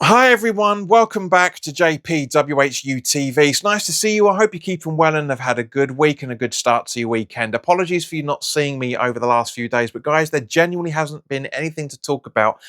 Hi everyone, welcome back to JP WHU TV. It's nice to see you. I hope you're keeping well and have had a good week and a good start to your weekend. Apologies for you not seeing me over the last few days, but guys, there genuinely hasn't been anything to talk about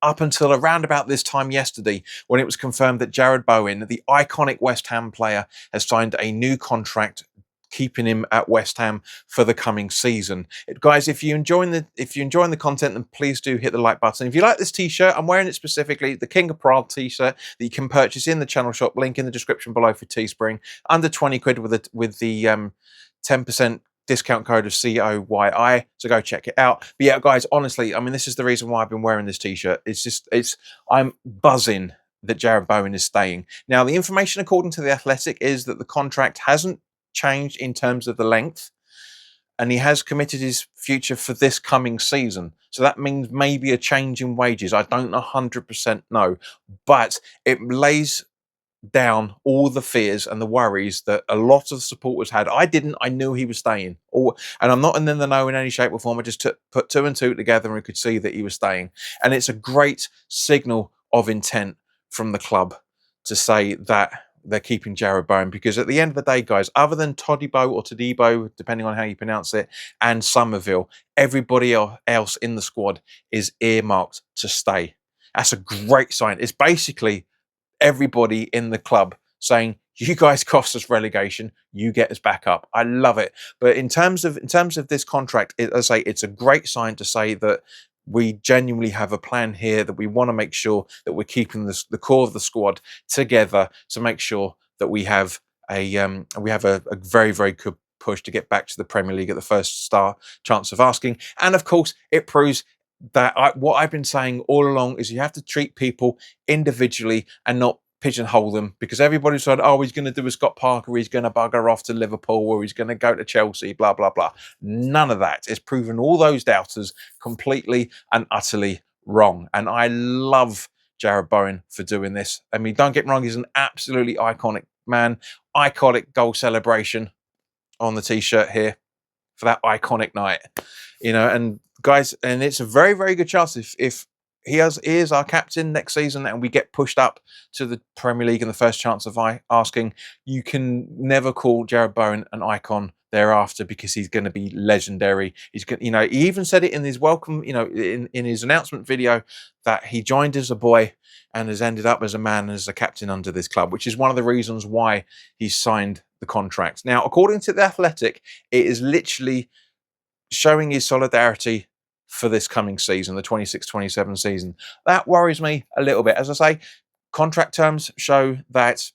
up until around about this time yesterday, when it was confirmed that Jarrod Bowen, the iconic West Ham player, has signed a new contract, keeping him at West Ham for the coming season. Guys, if you're enjoying the content, then please do hit the like button. If you like this t-shirt, I'm wearing it specifically, the King of Prague t-shirt that you can purchase in the channel shop, link in the description below for Teespring, under 20 quid with the 10% discount code of COYI, so go check it out. But yeah, guys, honestly, I mean, this is the reason why I've been wearing this t-shirt. I'm buzzing that Jarrod Bowen is staying. Now, the information according to The Athletic is that the contract hasn't changed in terms of the length, and he has committed his future for this coming season. So that means maybe a change in wages. I don't 100% know, but it lays down all the fears and the worries that a lot of supporters had. I knew he was staying, and I'm not in the know in any shape or form. I just put two and two together and could see that he was staying. And it's a great signal of intent from the club to say that they're keeping Jarrod Bowen, because at the end of the day, guys, other than Todibo or Todibo, depending on how you pronounce it, and Somerville, everybody else in the squad is earmarked to stay. That's a great sign. It's basically everybody in the club saying, you guys cost us relegation, you get us back up. I love it. But in terms of this contract, as I say, it's a great sign to say that we genuinely have a plan here, that we want to make sure that we're keeping the core of the squad together to make sure that we have a very, very good push to get back to the Premier League at the first chance of asking. And of course, it proves that what I've been saying all along is you have to treat people individually and not pigeonhole them, because everybody said, oh, he's going to do a Scott Parker, he's going to bugger off to Liverpool, or he's going to go to Chelsea, blah, blah, blah. None of that. It's proven all those doubters completely and utterly wrong. And I love Jarrod Bowen for doing this. I mean, don't get me wrong, he's an absolutely iconic man. Iconic goal celebration on the t-shirt here for that iconic night, and guys, and it's a very, very good chance if he is our captain next season and we get pushed up to the Premier League in the first chance of asking, you can never call Jarrod Bowen an icon thereafter, because he's going to be legendary. He's going, he even said it in his welcome, in his announcement video, that he joined as a boy and has ended up as a man, as a captain under this club, which is one of the reasons why he's signed the contract. Now, according to The Athletic, it is literally showing his solidarity for this coming season, the 26-27 season. That worries me a little bit. As I say, contract terms show that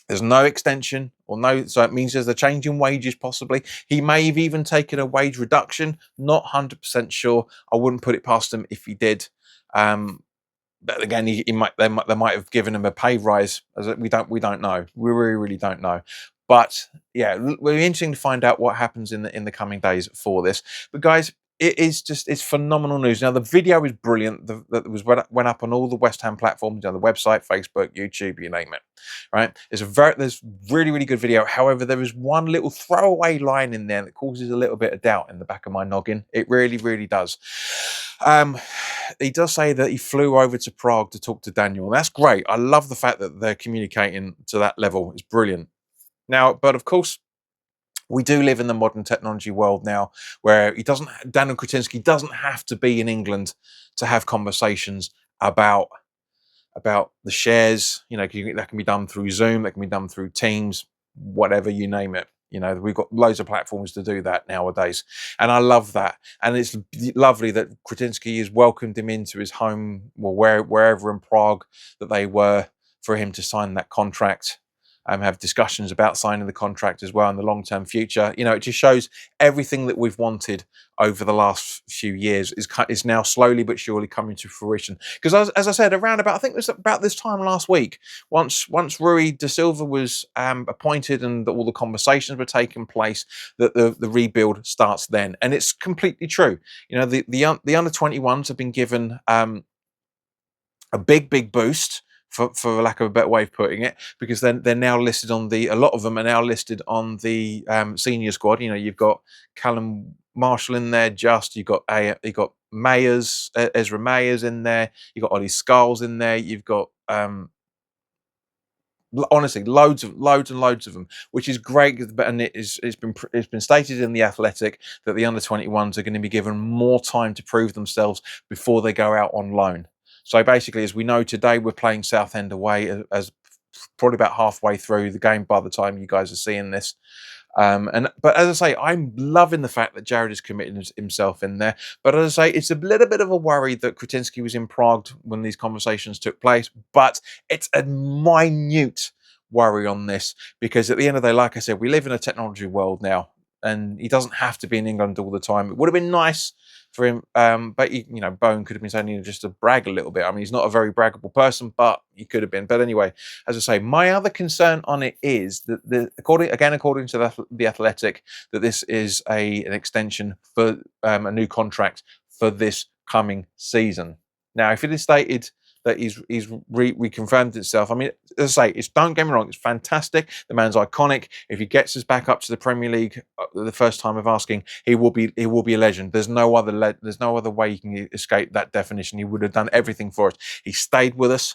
there's no extension, so it means there's a change in wages possibly. He may have even taken a wage reduction. Not 100% sure. I wouldn't put it past him if he did. But again, they might have given him a pay rise. We don't know. We really don't know. But yeah, it'll be interesting to find out what happens in the coming days for this. But guys, it's phenomenal news. Now, the video is brilliant. That went up on all the West Ham platforms, the website, Facebook, YouTube, you name it. Right? There's really, really good video. However, there is one little throwaway line in there that causes a little bit of doubt in the back of my noggin. It really, really does. He does say that he flew over to Prague to talk to Daniel. That's great. I love the fact that they're communicating to that level. It's brilliant. Now, but of course, we do live in the modern technology world now, where Daniel Kretinsky doesn't have to be in England to have conversations about the shares. That can be done through Zoom, that can be done through Teams, whatever, you name it. We've got loads of platforms to do that nowadays. And I love that. And it's lovely that Kretinsky has welcomed him into his home, wherever in Prague that they were, for him to sign that contract. Have discussions about signing the contract as well in the long-term future. It just shows everything that we've wanted over the last few years is now slowly but surely coming to fruition. Because as I said, I think it was about this time last week, once Rui da Silva was appointed and all the conversations were taking place, that the rebuild starts then. And it's completely true. The under 21s have been given a big boost, for lack of a better way of putting it, because they're now listed on a lot of them are now listed on the senior squad. You've got Callum Marshall in there. You got Mayers, Ezra Mayers in there. You got Ollie Skulls in there. You've got honestly loads and loads of them, which is great. And it's been stated in the Athletic that the under-21s are going to be given more time to prove themselves before they go out on loan. So basically, as we know today, we're playing Southend away as probably about halfway through the game by the time you guys are seeing this. But as I say, I'm loving the fact that Jarrod is committing himself in there. But as I say, it's a little bit of a worry that Kretinsky was in Prague when these conversations took place. But it's a minute worry on this, because at the end of the day, like I said, we live in a technology world now, and he doesn't have to be in England all the time. It would have been nice for him, but Bowen could have been saying just to brag a little bit. I mean, he's not a very braggable person, but he could have been. But anyway, as I say, my other concern on it is that according to the Athletic, that this is an extension for a new contract for this coming season. Now, if it is stated that he's reconfirmed itself, I mean, as I say, don't get me wrong, it's fantastic. The man's iconic. If he gets us back up to the Premier League the first time of asking, he will be a legend. There's no other way you can escape that definition. He would have done everything for us. He stayed with us.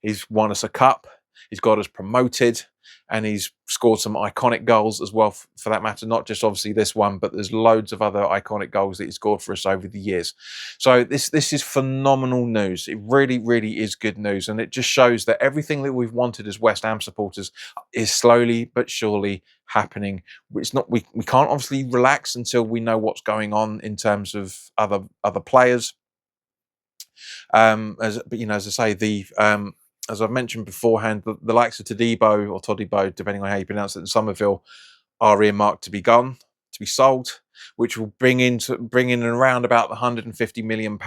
He's won us a cup. He's got us promoted, and he's scored some iconic goals as well, for that matter. Not just obviously this one, but there's loads of other iconic goals that he's scored for us over the years. So this is phenomenal news. It really, really is good news, and it just shows that everything that we've wanted as West Ham supporters is slowly but surely happening. It's not we can't obviously relax until we know what's going on in terms of other players. As I say, as I've mentioned beforehand, the likes of Todibo or Todibo, depending on how you pronounce it, in Somerville, are earmarked to be gone, to be sold, which will bring in around about the £150 million,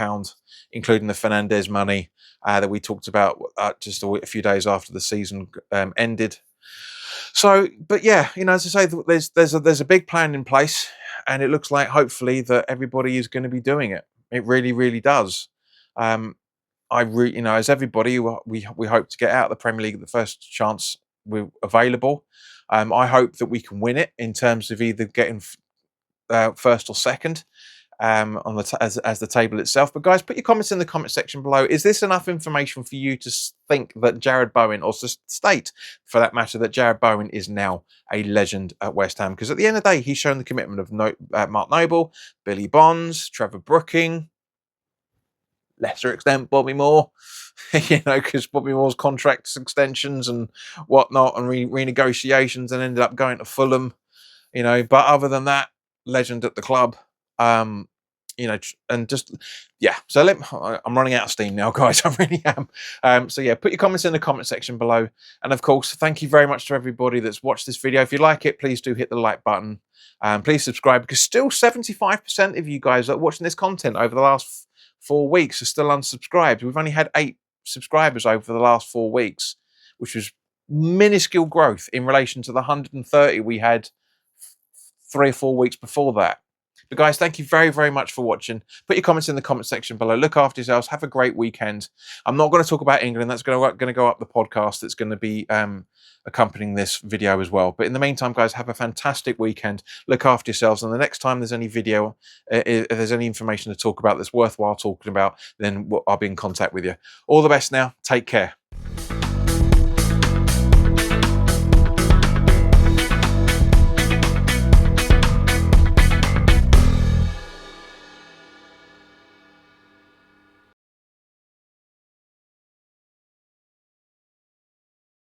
including the Fernandes money that we talked about just a few days after the season ended. So, but yeah, as I say, there's a big plan in place, and it looks like hopefully that everybody is going to be doing it. It really, really does. As everybody, we hope to get out of the Premier League at the first chance we're available. I hope that we can win it in terms of either getting first or second on as the table itself. But guys, put your comments in the comment section below. Is this enough information for you to think that Jarrod Bowen, or to state for that matter, that Jarrod Bowen is now a legend at West Ham? Because at the end of the day, he's shown the commitment of Mark Noble, Billy Bonds, Trevor Brooking, lesser extent Bobby Moore, because Bobby Moore's contract extensions and whatnot and renegotiations, and ended up going to Fulham, but other than that, legend at the club. And just, yeah, so I'm running out of steam now, guys. I really am. So yeah, put your comments in the comment section below, and of course, thank you very much to everybody that's watched this video. If you like it, please do hit the like button, please subscribe, because still 75% of you guys that are watching this content over the last 4 weeks are still unsubscribed. We've only had 8 subscribers over the last 4 weeks, which was minuscule growth in relation to the 130 we had 3 or 4 weeks before that. But guys, thank you very, very much for watching. Put your comments in the comment section below. Look after yourselves. Have a great weekend. I'm not going to talk about England. That's going to go up the podcast. That's going to be accompanying this video as well. But in the meantime, guys, have a fantastic weekend. Look after yourselves. And the next time there's any video, if there's any information to talk about that's worthwhile talking about, then I'll be in contact with you. All the best now. Take care.